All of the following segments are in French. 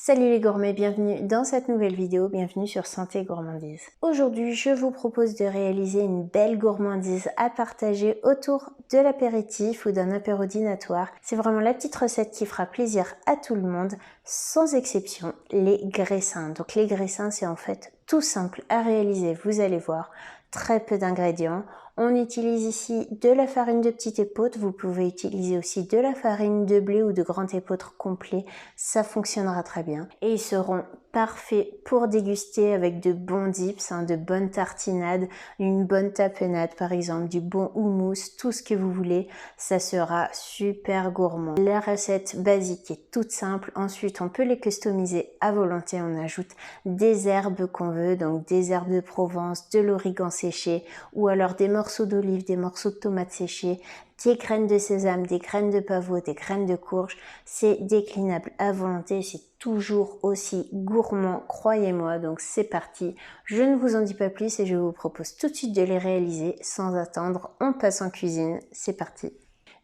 Salut les gourmets, bienvenue dans cette nouvelle vidéo, bienvenue sur Santé Gourmandise. Aujourd'hui, je vous propose de réaliser une belle gourmandise à partager autour de l'apéritif ou d'un apéro dînatoire. C'est vraiment la petite recette qui fera plaisir à tout le monde, sans exception, les graissins. Donc les graissins, c'est en fait tout simple à réaliser, vous allez voir, très peu d'ingrédients. On utilise ici de la farine de petite épeautre, vous pouvez utiliser aussi de la farine de blé ou de grand épeautre complet, ça fonctionnera très bien. Et ils seront parfaits pour déguster avec de bons dips, de bonnes tartinades, une bonne tapenade par exemple, du bon houmous, tout ce que vous voulez, ça sera super gourmand. La recette basique est toute simple, ensuite on peut les customiser à volonté, on ajoute des herbes qu'on veut, donc des herbes de Provence, de l'origan séché ou alors des morceaux d'olive, des morceaux de tomates séchées, des graines de sésame, des graines de pavot, des graines de courge. C'est déclinable à volonté, c'est toujours aussi gourmand, croyez-moi. Donc c'est parti, je ne vous en dis pas plus et je vous propose tout de suite de les réaliser sans attendre. On passe en cuisine, c'est parti.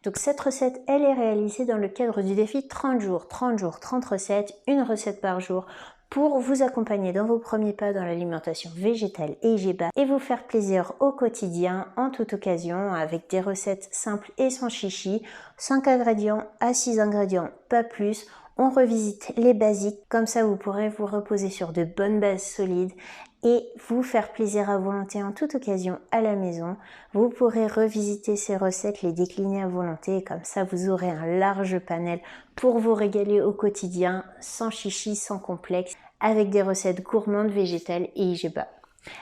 Donc cette recette, elle est réalisée dans le cadre du défi 30 jours, 30 recettes, une recette par jour, pour vous accompagner dans vos premiers pas dans l'alimentation végétale et IGBA et vous faire plaisir au quotidien en toute occasion avec des recettes simples et sans chichi, 5 ingrédients à 6 ingrédients, pas plus. On revisite les basiques, comme ça vous pourrez vous reposer sur de bonnes bases solides et vous faire plaisir à volonté en toute occasion à la maison. Vous pourrez revisiter ces recettes, les décliner à volonté et comme ça vous aurez un large panel pour vous régaler au quotidien, sans chichi, sans complexe, avec des recettes gourmandes, végétales et IGBA.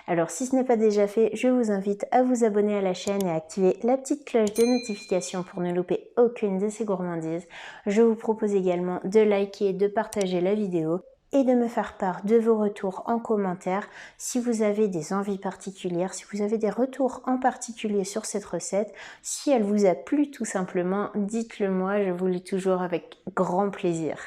Alors si ce n'est pas déjà fait, je vous invite à vous abonner à la chaîne et à activer la petite cloche de notification pour ne louper aucune de ces gourmandises. Je vous propose également de liker, de partager la vidéo et de me faire part de vos retours en commentaire si vous avez des envies particulières, si vous avez des retours en particulier sur cette recette, si elle vous a plu tout simplement, dites-le moi, je vous lis toujours avec grand plaisir.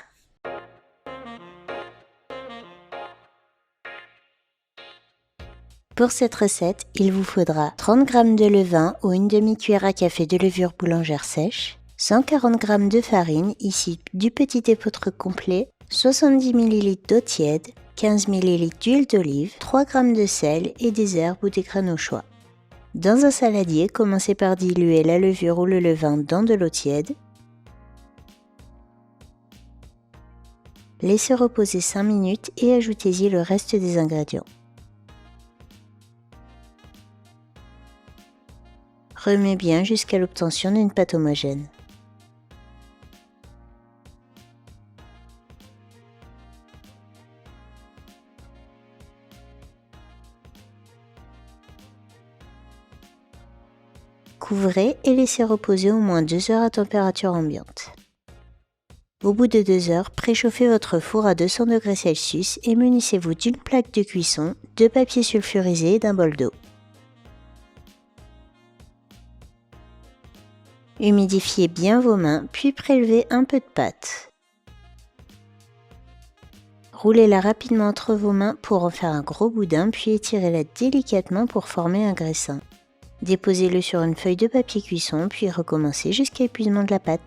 Pour cette recette, il vous faudra 30 g de levain ou une demi-cuillère à café de levure boulangère sèche, 140 g de farine, ici du petit épeautre complet, 70 ml d'eau tiède, 15 ml d'huile d'olive, 3 g de sel et des herbes ou des graines au choix. Dans un saladier, commencez par diluer la levure ou le levain dans de l'eau tiède. Laissez reposer 5 minutes et ajoutez-y le reste des ingrédients. Remets bien jusqu'à l'obtention d'une pâte homogène. Couvrez et laissez reposer au moins 2 heures à température ambiante. Au bout de 2 heures, préchauffez votre four à 200 degrés Celsius et munissez-vous d'une plaque de cuisson, de papier sulfurisé et d'un bol d'eau. Humidifiez bien vos mains, puis prélevez un peu de pâte. Roulez-la rapidement entre vos mains pour en faire un gros boudin, puis étirez-la délicatement pour former un graissin. Déposez-le sur une feuille de papier cuisson, puis recommencez jusqu'à épuisement de la pâte.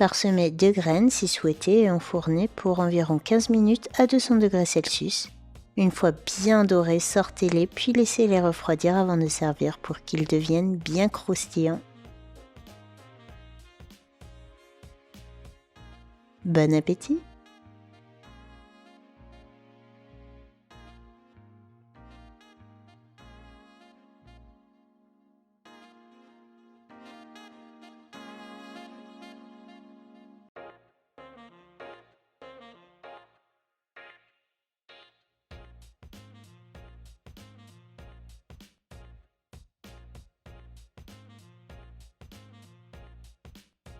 Parsemez de graines si souhaité et enfournez pour environ 15 minutes à 200 degrés Celsius. Une fois bien dorés, sortez-les puis laissez-les refroidir avant de servir pour qu'ils deviennent bien croustillants. Bon appétit!